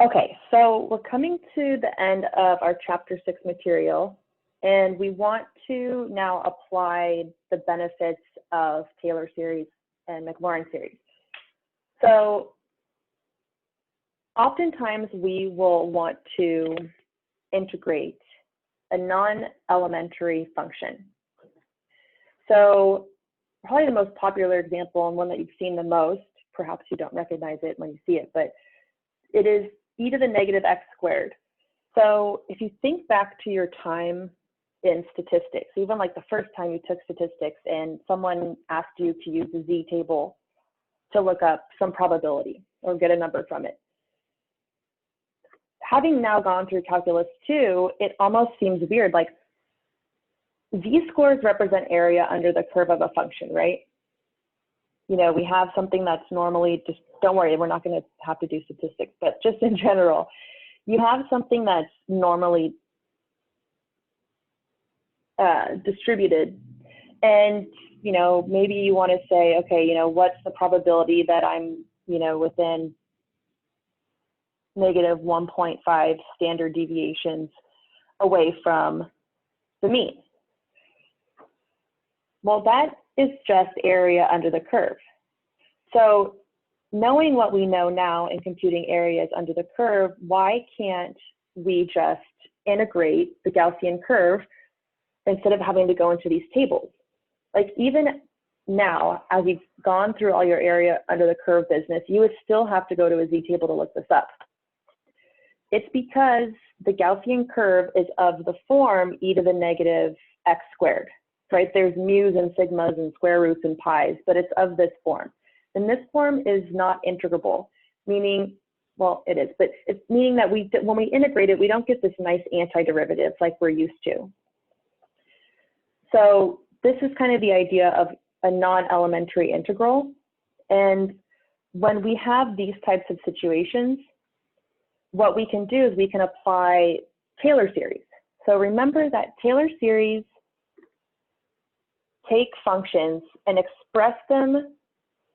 Okay, so we're coming to the end of our Chapter 6 material, and we want to now apply the benefits of Taylor series and Maclaurin series. So oftentimes we will want to integrate a non-elementary function. So probably the most popular example and one that you've seen the most, perhaps you don't recognize it when you see it, but it is e to the negative x squared. So if you think back to your time in statistics, even like the first time you took statistics and someone asked you to use the z table to look up some probability or get a number from it. Having now gone through calculus 2, it almost seems weird, like z-scores represent area under the curve of a function, right? You know, we have something that's normally, just don't worry, we're not going to have to do statistics, but just in general, you have something that's normally distributed, and you know, maybe you want to say, okay, you know, what's the probability that I'm, you know, within negative 1.5 standard deviations away from the mean? Well, that is just area under the curve. So knowing what we know now in computing areas under the curve, why can't we just integrate the Gaussian curve instead of having to go into these tables? Like even now, as you've gone through all your area under the curve business, you would still have to go to a z table to look this up. It's because the Gaussian curve is of the form e to the negative x squared, right? There's mu's and sigmas and square roots and pi's, but it's of this form. And this form is not integrable, meaning, well, it is, but it's meaning that when we integrate it, we don't get this nice antiderivative like we're used to. So this is kind of the idea of a non-elementary integral. And when we have these types of situations, what we can do is we can apply Taylor series. So remember that Taylor series take functions and express them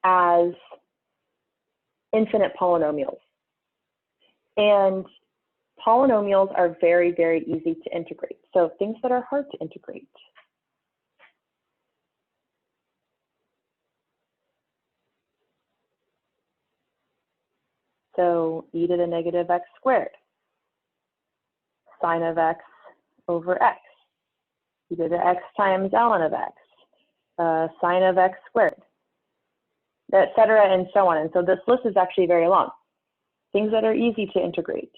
as infinite polynomials. And polynomials are very, very easy to integrate. So things that are hard to integrate. So e to the negative x squared, sine of x over x, e to the x times ln of x, sine of x squared, et cetera, and so on. And so this list is actually very long. Things that are easy to integrate.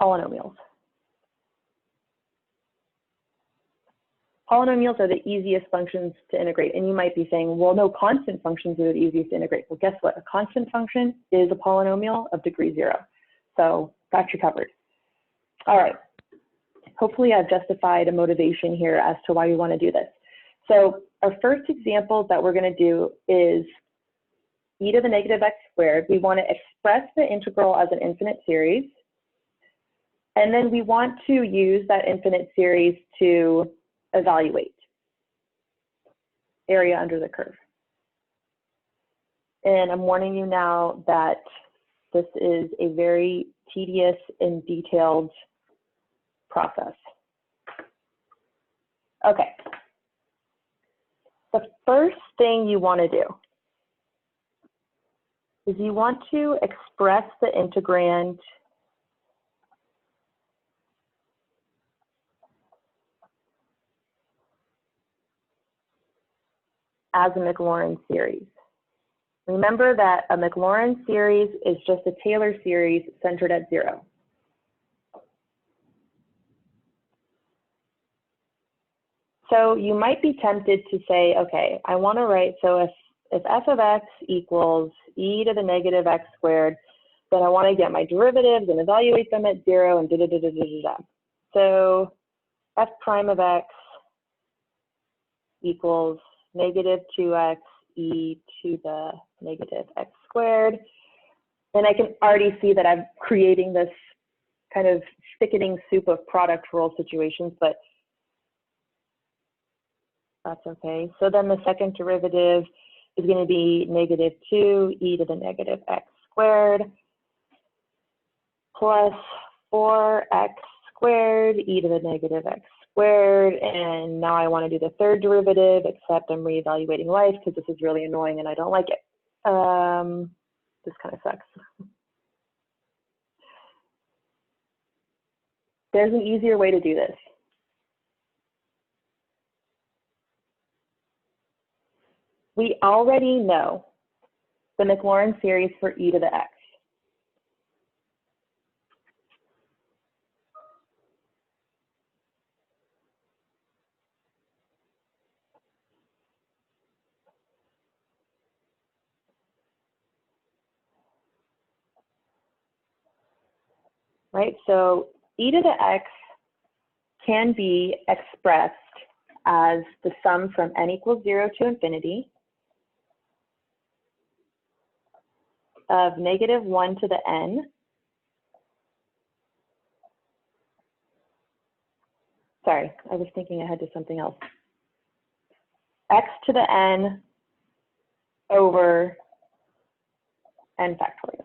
Polynomials. Polynomials are the easiest functions to integrate. And you might be saying, well, no, constant functions are the easiest to integrate. Well, guess what? A constant function is a polynomial of degree 0. So got you covered. All right. Hopefully I've justified a motivation here as to why we want to do this. So our first example that we're going to do is e to the negative x squared. We want to express the integral as an infinite series. And then we want to use that infinite series to evaluate area under the curve. And I'm warning you now that this is a very tedious and detailed process. Okay. The first thing you want to do is you want to express the integrand as a Maclaurin series. Remember that a Maclaurin series is just a Taylor series centered at 0. So you might be tempted to say, okay, I want to write, so if f of x equals e to the negative x squared, then I want to get my derivatives and evaluate them at 0 and da-da-da-da-da-da. So f prime of x equals negative 2x e to the negative x squared. And I can already see that I'm creating this kind of thickening soup of product rule situations, but that's okay. So then the second derivative is going to be negative 2 e to the negative x squared plus 4x squared e to the negative x squared. And now I want to do the third derivative, except I'm reevaluating life because this is really annoying and I don't like it. This kind of sucks. There's an easier way to do this. We already know the Maclaurin series for e to the x. Right, so e to the x can be expressed as the sum from n equals 0 to infinity of negative 1 to the n sorry, I was thinking ahead to something else. X to the n over n factorial.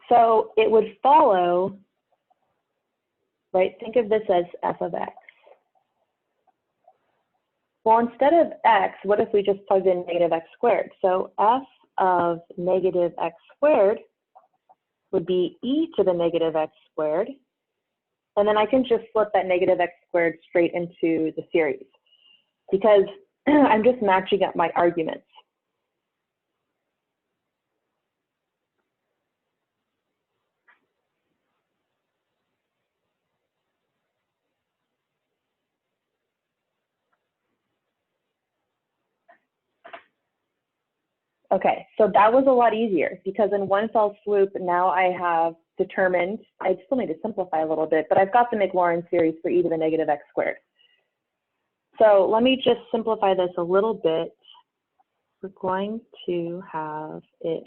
So it would follow, right, think of this as f of x. Well, instead of x, what if we just plugged in negative x squared? So f of negative x squared would be e to the negative x squared. And then I can just flip that negative x squared straight into the series because I'm just matching up my arguments. Okay, so that was a lot easier because in one fell swoop, now I have determined, I still need to simplify a little bit, but I've got the Maclaurin series for e to the negative x squared. So let me just simplify this a little bit. We're going to have it,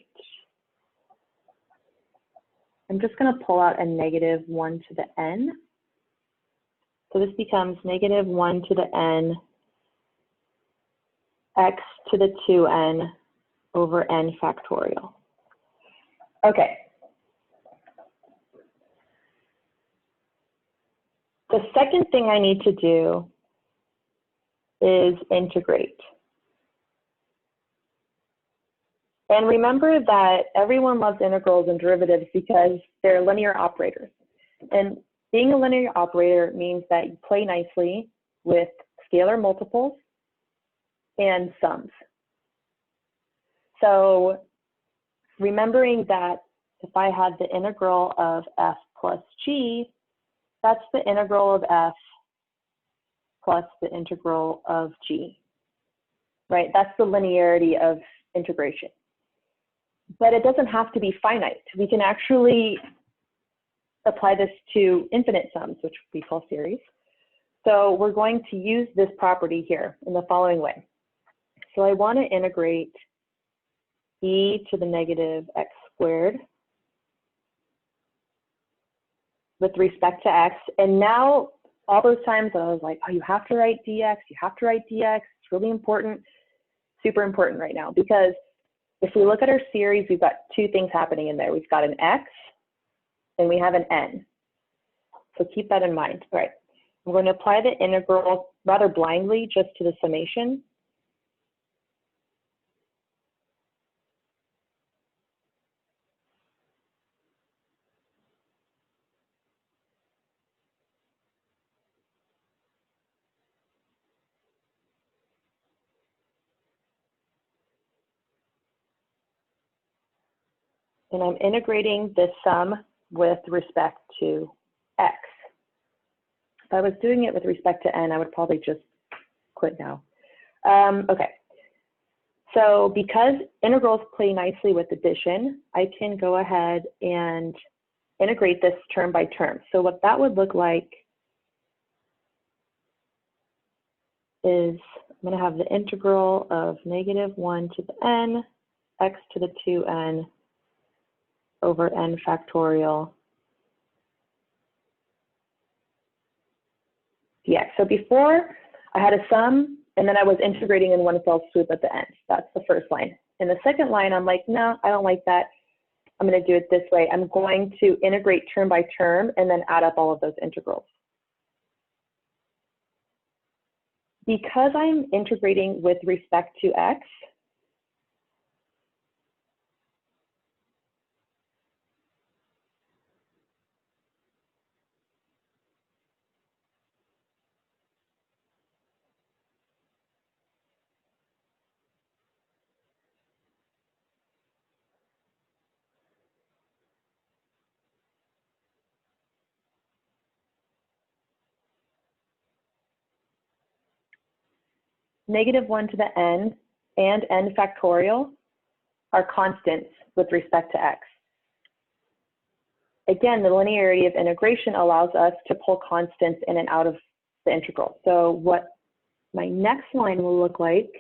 I'm just going to pull out a negative 1 to the n. So this becomes negative 1 to the n, x to the 2n over n factorial. Okay. The second thing I need to do is integrate. And remember that everyone loves integrals and derivatives because they're linear operators. And being a linear operator means that you play nicely with scalar multiples and sums. So remembering that if I had the integral of f plus g, that's the integral of f plus the integral of g, right? That's the linearity of integration. But it doesn't have to be finite. We can actually apply this to infinite sums, which we call series. So we're going to use this property here in the following way. So I want to integrate e to the negative x squared with respect to x. And now all those times that I was like, oh, you have to write dx, you have to write dx. It's really important, super important right now, because if we look at our series, we've got two things happening in there. We've got an x and we have an n. So keep that in mind. All right, I'm going to apply the integral rather blindly just to the summation. And I'm integrating this sum with respect to x. If I was doing it with respect to n, I would probably just quit now. Okay, so because integrals play nicely with addition, I can go ahead and integrate this term by term. So what that would look like is I'm going to have the integral of negative 1 to the n, x to the 2n over n factorial dx. So before I had a sum and then I was integrating in one fell swoop at the end. That's the first line. In the second line, I'm like, no, I don't like that. I'm going to do it this way. I'm going to integrate term by term and then add up all of those integrals. Because I'm integrating with respect to x, -1 to the n and n factorial are constants with respect to x. Again, the linearity of integration allows us to pull constants in and out of the integral. So what my next line will look like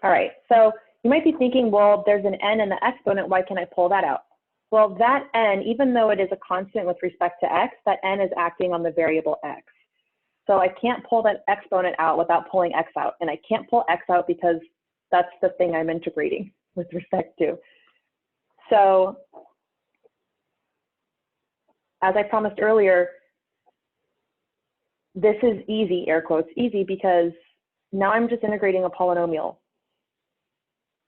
all right, so you might be thinking, well, there's an n in the exponent, why can't I pull that out? Well, that n, even though it is a constant with respect to x, that n is acting on the variable x. So I can't pull that exponent out without pulling x out, and I can't pull x out because that's the thing I'm integrating with respect to. So as I promised earlier, this is easy, air quotes, easy, because now I'm just integrating a polynomial.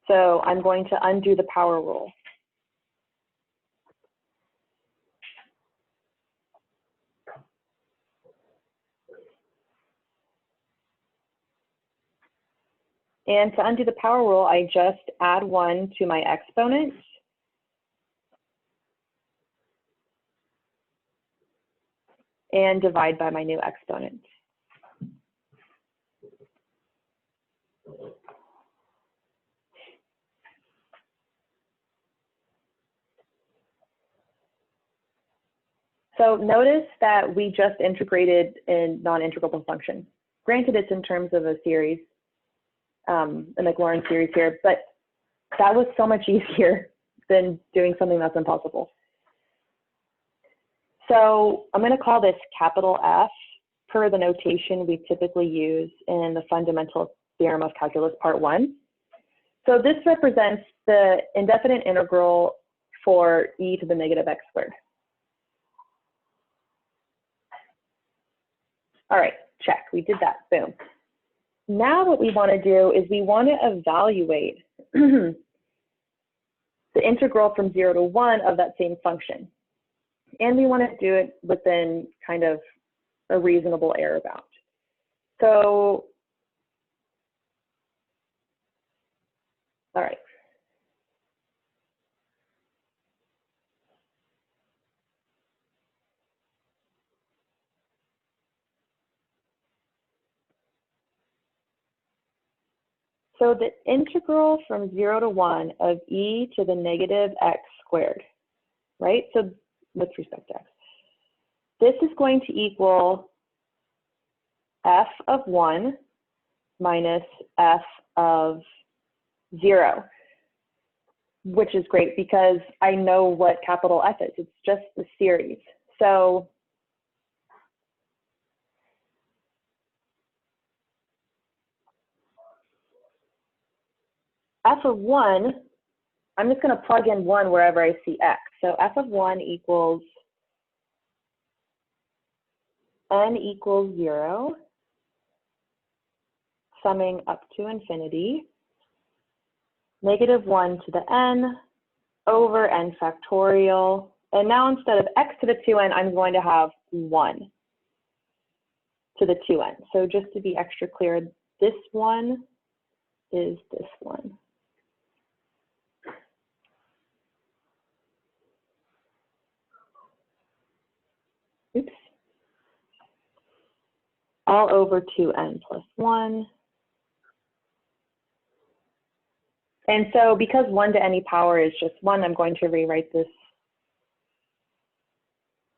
So I'm going to undo the power rule. And to undo the power rule, I just add 1 to my exponent. And divide by my new exponent. So notice that we just integrated in non-integrable function. Granted, it's in terms of a series, the Mclaren series here, but that was so much easier than doing something that's impossible. So I'm going to call this capital F per the notation we typically use in the fundamental theorem of calculus part 1. So this represents the indefinite integral for e to the negative x squared. All right, check, we did that, boom. Now what we want to do is we want to evaluate the integral from 0 to 1 of that same function. And we want to do it within kind of a reasonable error bound. So, all right. So the integral from 0 to 1 of e to the negative x squared, right? So with respect to x. This is going to equal f of 1 minus f of 0, which is great because I know what capital F is. It's just the series. So f of 1, I'm just going to plug in 1 wherever I see x. So f of 1 equals n equals 0, summing up to infinity, -1 to the n over n factorial. And now instead of x to the 2n, I'm going to have 1 to the 2n. So just to be extra clear, this one is this one. Oops. all over 2n plus 1. And so because 1 to any power is just 1, I'm going to rewrite this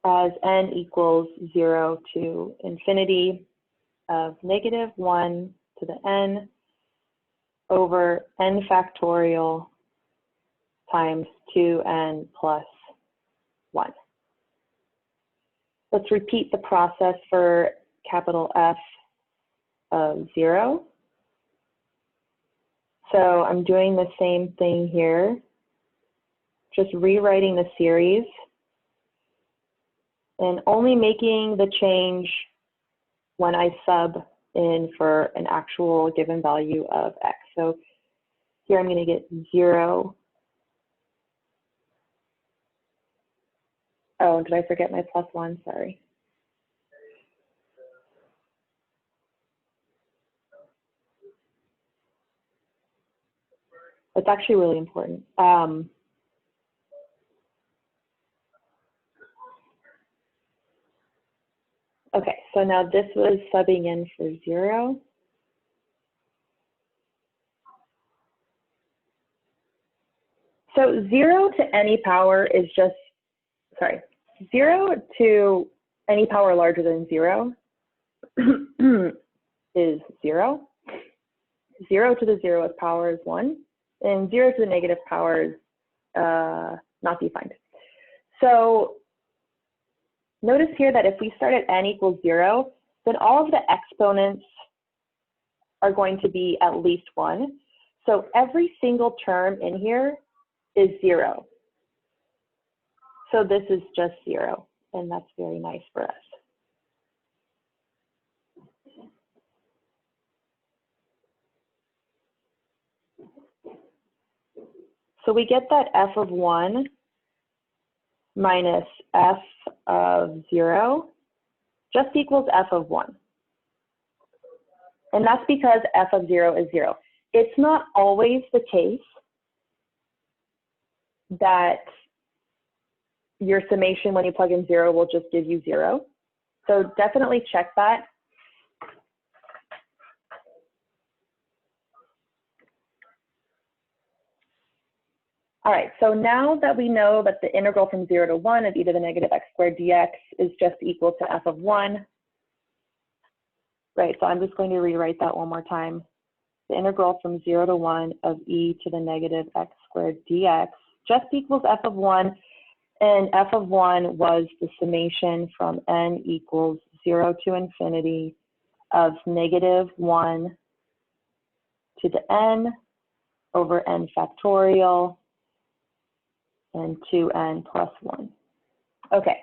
as n equals 0 to infinity of negative 1 to the n over n factorial times 2n plus 1. Let's repeat the process for capital F of 0. So I'm doing the same thing here, just rewriting the series and only making the change when I sub in for an actual given value of x. So here I'm going to get 0. Oh, did I forget my plus 1? Sorry. It's actually really important. Okay, so now this was subbing in for 0. So 0 to any power is just, sorry, 0 to any power larger than 0 is 0. 0 to the 0th power is 1. And 0 to the negative power is not defined. So notice here that if we start at n equals 0, then all of the exponents are going to be at least 1. So every single term in here is 0. So this is just 0, and that's very nice for us. So we get that f of 1 minus f of 0 just equals f of 1. And that's because f of 0 is 0. It's not always the case that your summation when you plug in 0 will just give you 0. So definitely check that. All right, so now that we know that the integral from 0 to 1 of e to the negative x squared dx is just equal to f of 1, right, so I'm just going to rewrite that one more time. The integral from 0 to 1 of e to the negative x squared dx just equals f of 1, and f of 1 was the summation from n equals 0 to infinity of negative 1 to the n over n factorial and 2n plus 1. Okay.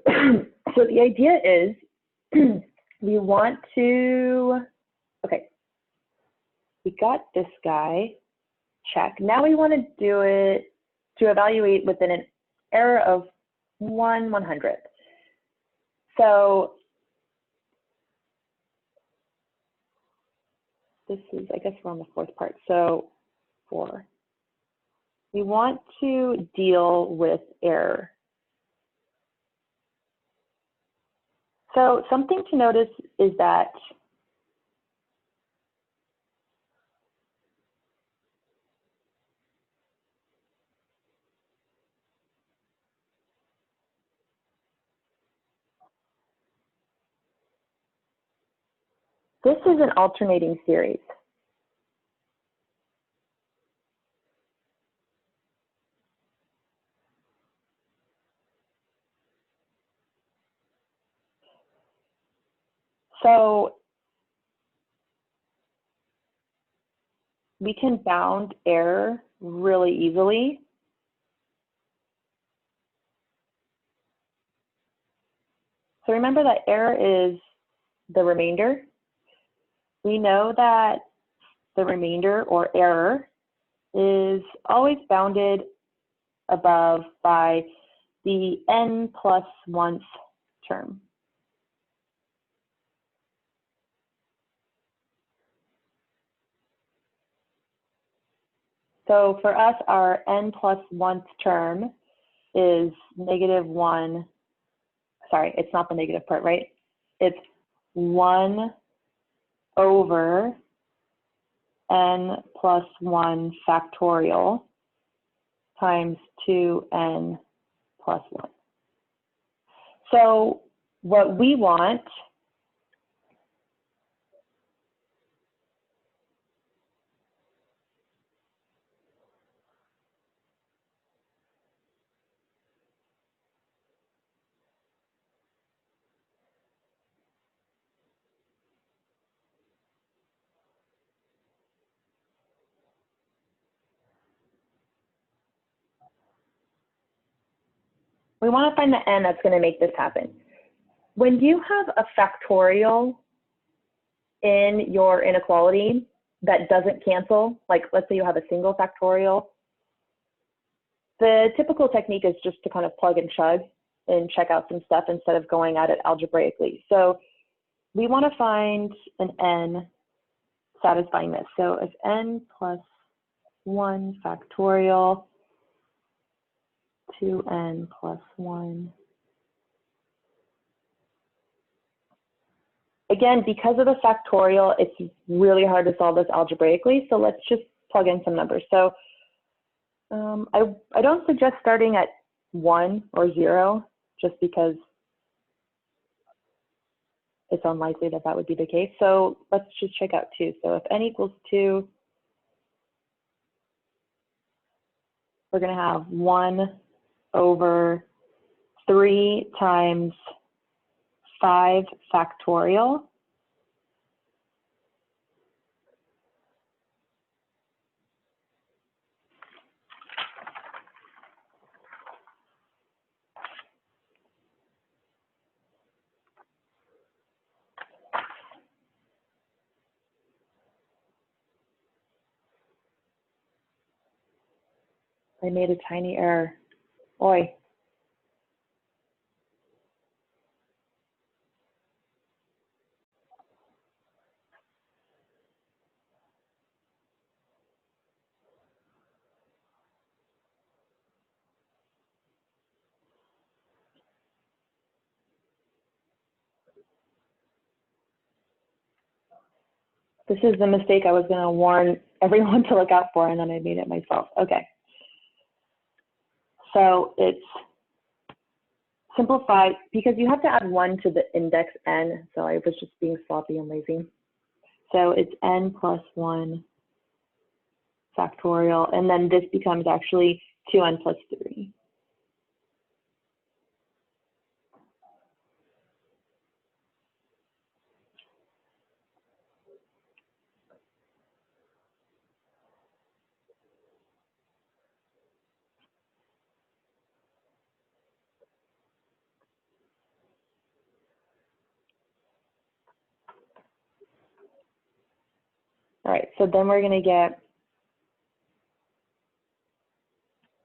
So the idea is we want to, okay, we got this guy, check. Now we want to do it to evaluate within an error of 1/100. So this is, I guess we're on the 4th part, so 4. We want to deal with error. So something to notice is that this is an alternating series. So we can bound error really easily. So remember that error is the remainder. We know that the remainder or error is always bounded above by the n plus 1th term. So for us, our n plus 1th term is negative 1 sorry, it's not the negative part, right? It's 1 over n plus 1 factorial times 2n plus 1. So what we want we want to find the n that's going to make this happen. When you have a factorial in your inequality that doesn't cancel, like let's say you have a single factorial, the typical technique is just to kind of plug and chug and check out some stuff instead of going at it algebraically. So we want to find an n satisfying this. So if n plus 1 factorial 2n plus 1. Again, because of the factorial, it's really hard to solve this algebraically, so let's just plug in some numbers. So I don't suggest starting at 1 or 0, just because it's unlikely that that would be the case. So let's just check out 2. So if n equals 2, we're going to have 1 over 3 times 5 factorial. I made a tiny error. Oi. This is the mistake I was going to warn everyone to look out for, and then I made it myself. Okay. So it's simplified because you have to add 1 to the index n. So I was just being sloppy and lazy. So it's n plus 1 factorial, and then this becomes actually 2n plus 3. All right, so then we're going to get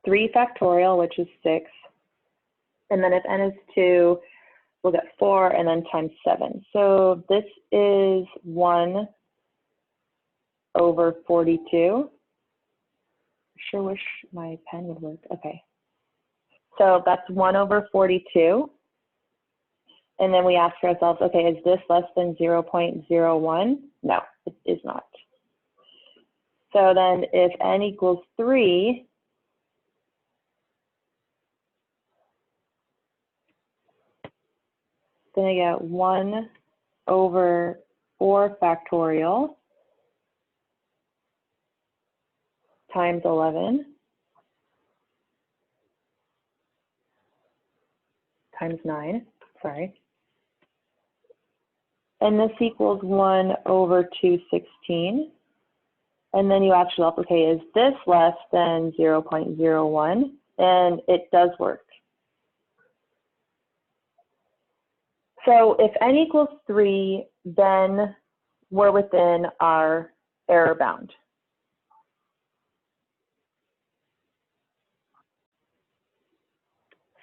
3 factorial, which is 6. And then if n is 2, we'll get 4 and then times 7. So this is 1 over 42. Sure wish my pen would work. Okay. So that's 1 over 42. And then we ask ourselves, okay, is this less than 0.01? No, it is not. So then if n equals 3, then I get 1 over 4 factorial times 11 times 9, sorry. And this equals 1 over 216. And then you ask yourself, okay, is this less than 0.01? And it does work. So if n equals 3, then we're within our error bound.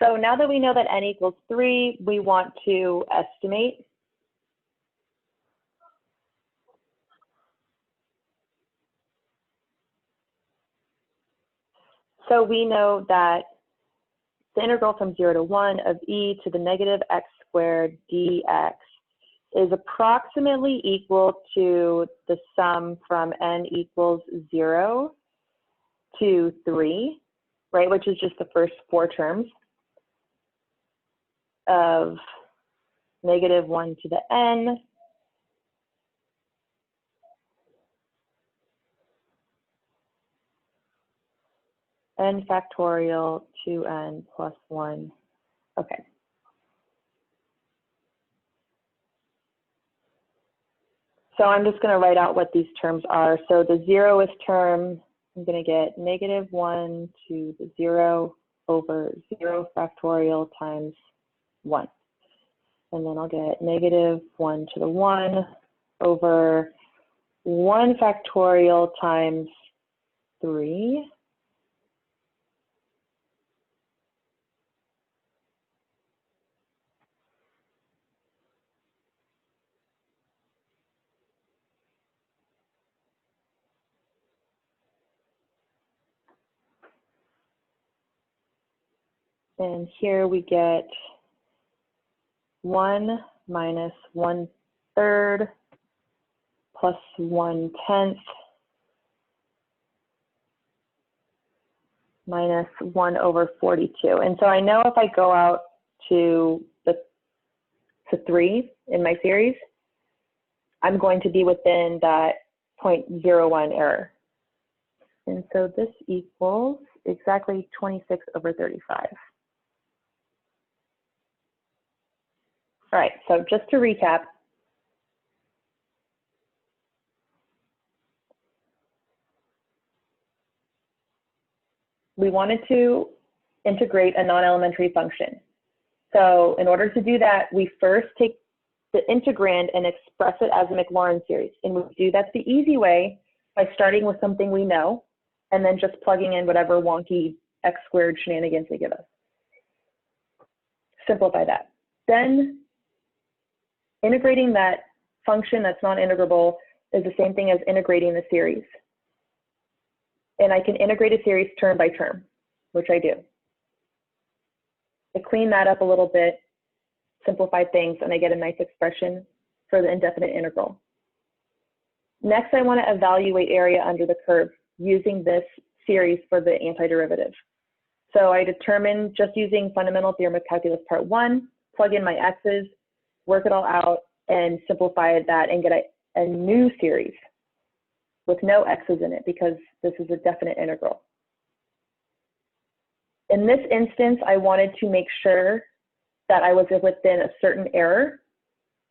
So now that we know that n equals 3, we want to estimate. So we know that the integral from 0 to 1 of e to the negative x squared dx is approximately equal to the sum from n equals 0 to 3, right, which is just the first 4 terms of negative 1 to the n n factorial 2n plus 1. Okay. So I'm just going to write out what these terms are. So the 0th term, I'm going to get negative 1 to the 0 over 0 factorial times 1. And then I'll get negative 1 to the 1 over 1 factorial times 3. And here we get 1 minus 1/3 plus 1/10 minus 1 over 42. And so I know if I go out to 3 in my series, I'm going to be within that 0.01 error. And so this equals exactly 26 over 35. All right, so just to recap, we wanted to integrate a non-elementary function. So in order to do that, we first take the integrand and express it as a Mclaren series. And we do that the easy way by starting with something we know and then just plugging in whatever wonky x squared shenanigans they give us. Simplify that. Then integrating that function that's non-integrable is the same thing as integrating the series. And I can integrate a series term by term, which I do. I clean that up a little bit, simplify things, and I get a nice expression for the indefinite integral. Next, I want to evaluate area under the curve using this series for the antiderivative. So I determine just using fundamental theorem of calculus part 1, plug in my x's, work it all out, and simplify that and get a new series with no x's in it because this is a definite integral. In this instance, I wanted to make sure that I was within a certain error.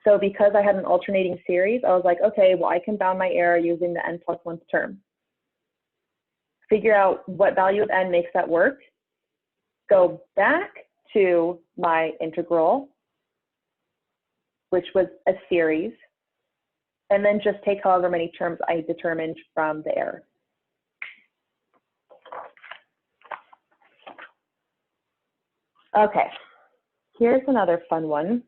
So because I had an alternating series, I was like, okay, well, I can bound my error using the n plus 1th term. Figure out what value of n makes that work. Go back to my integral, which was a series, and then just take however many terms I determined from the error. Okay, here's another fun one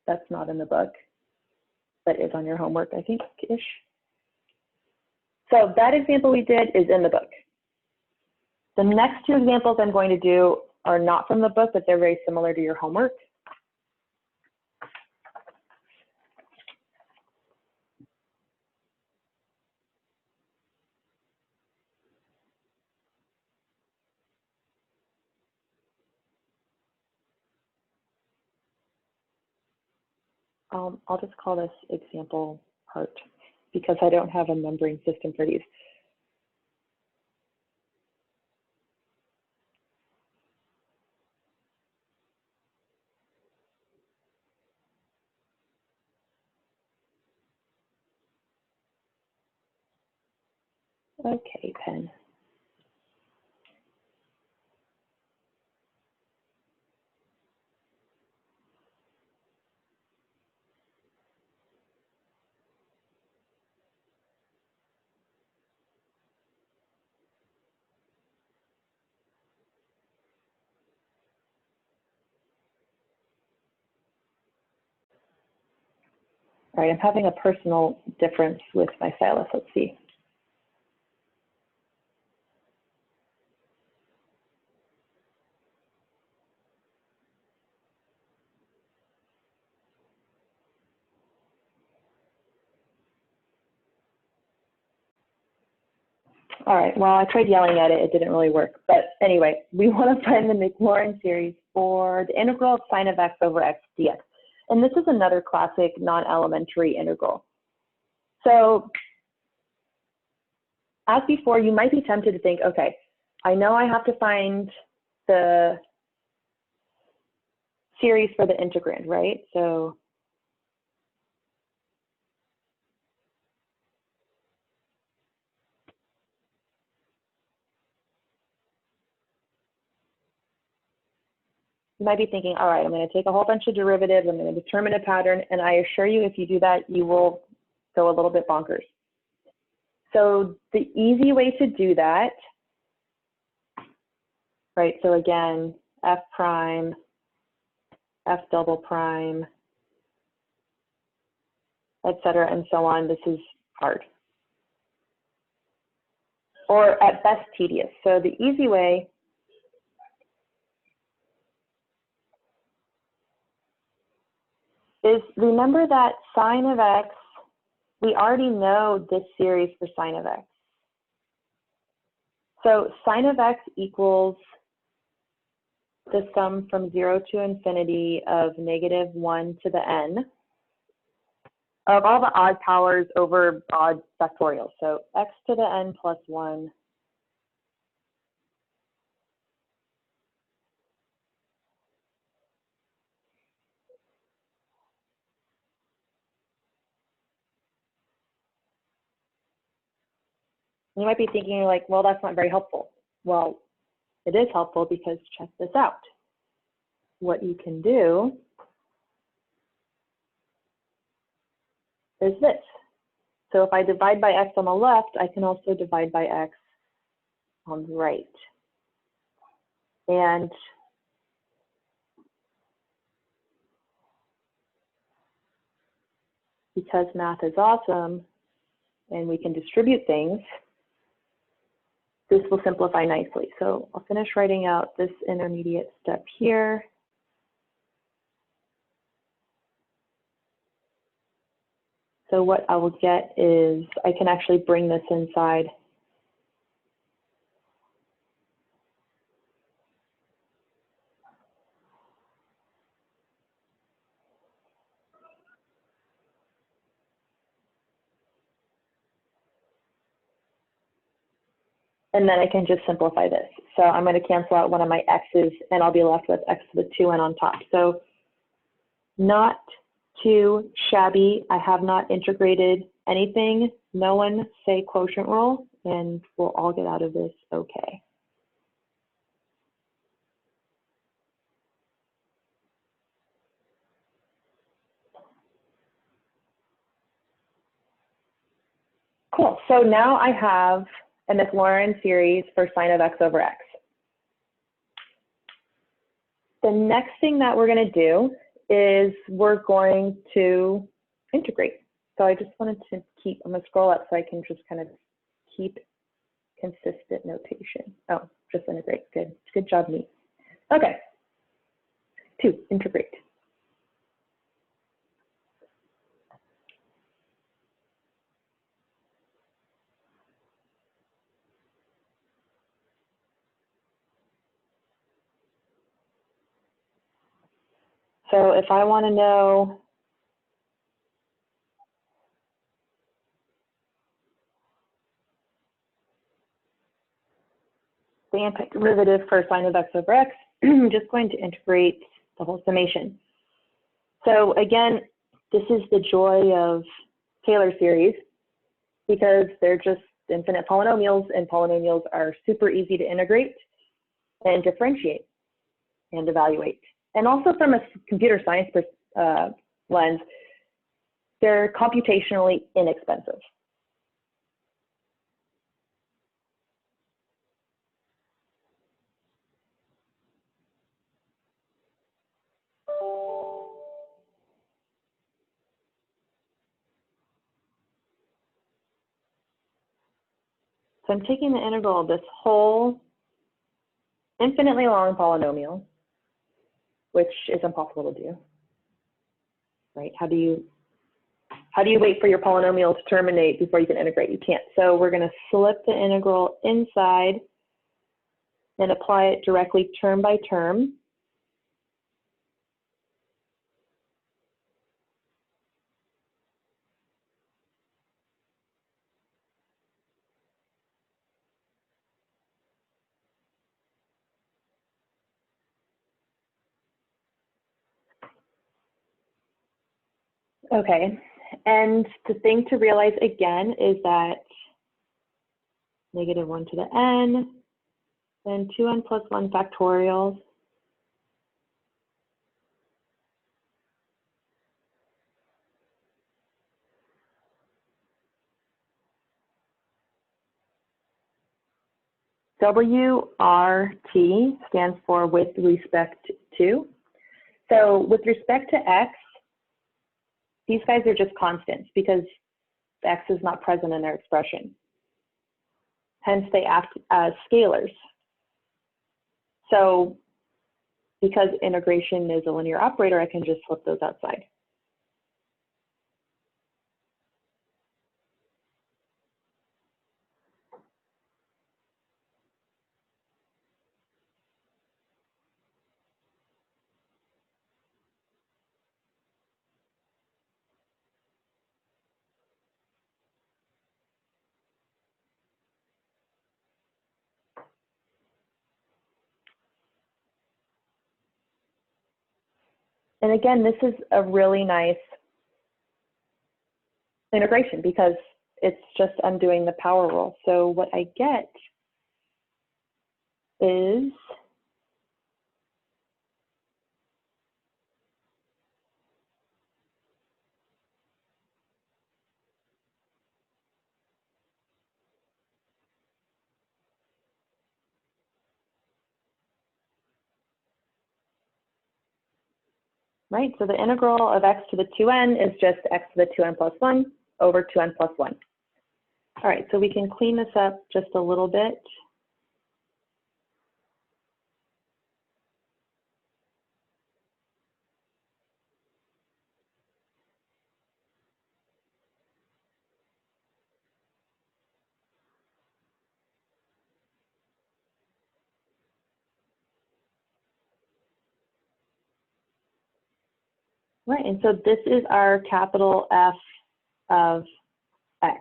that's not in the book, but is on your homework, I think-ish. So that example we did is in the book. The next 2 examples I'm going to do are not from the book, but they're very similar to your homework. I'll just call this example part because I don't have a numbering system for these. Okay, pen. All right, I'm having a personal difference with my stylus. Let's see. All right, well, I tried yelling at it. It didn't really work. But anyway, we want to find the Maclaurin series for the integral of sine of x over x dx. And this is another classic non-elementary integral. So as before, you might be tempted to think, okay, I know I have to find the series for the integrand, right? So you might be thinking, all right, I'm going to take a whole bunch of derivatives, I'm going to determine a pattern, and I assure you, if you do that, you will go a little bit bonkers. So the easy way to do that, right, so again, f prime, f double prime, et cetera, and so on, this is hard. Or at best tedious. So the easy way is remember that sine of x, we already know this series for sine of x. So sine of x equals the sum from 0 to infinity of -1 to the n of all the odd powers over odd factorials. So x to the n plus 1 . You might be thinking like, well, that's not very helpful. Well, it is helpful because check this out. What you can do is this. So if I divide by x on the left, I can also divide by x on the right. And because math is awesome and we can distribute things, this will simplify nicely. So I'll finish writing out this intermediate step here. So what I will get is I can actually bring this inside. And then I can just simplify this. So I'm going to cancel out one of my x's and I'll be left with x to the 2n on top. So not too shabby. I have not integrated anything. No one say quotient rule and we'll all get out of this okay. Cool. So now I have a Mclaren series for sine of x over x. The next thing that we're going to do is we're going to integrate. So I just wanted to keep, I'm going to scroll up so I can just kind of keep consistent notation. Oh, just integrate. Good. Good job, me. Okay. 2, integrate. So if I want to know the antiderivative for sine of x over x, I'm just going to integrate the whole summation. So again, this is the joy of Taylor series because they're just infinite polynomials, and polynomials are super easy to integrate and differentiate and evaluate. And also from a computer science lens, they're computationally inexpensive. So I'm taking the integral of this whole infinitely long polynomial, which is impossible to do, right? How do you How do you wait for your polynomial to terminate before you can integrate? You can't. So we're going to slip the integral inside and apply it directly term by term. Okay, and the thing to realize again is that -1 to the n, then 2n plus 1 factorial. WRT stands for with respect to. So with respect to x, these guys are just constants because x is not present in their expression. Hence, they act as scalars. So because integration is a linear operator, I can just flip those outside. And again, this is a really nice integration because it's just undoing the power rule. So what I get is right, so the integral of x to the 2n is just x to the 2n plus 1 over 2n plus 1. All right, so we can clean this up just a little bit. Right, and so this is our capital F of x.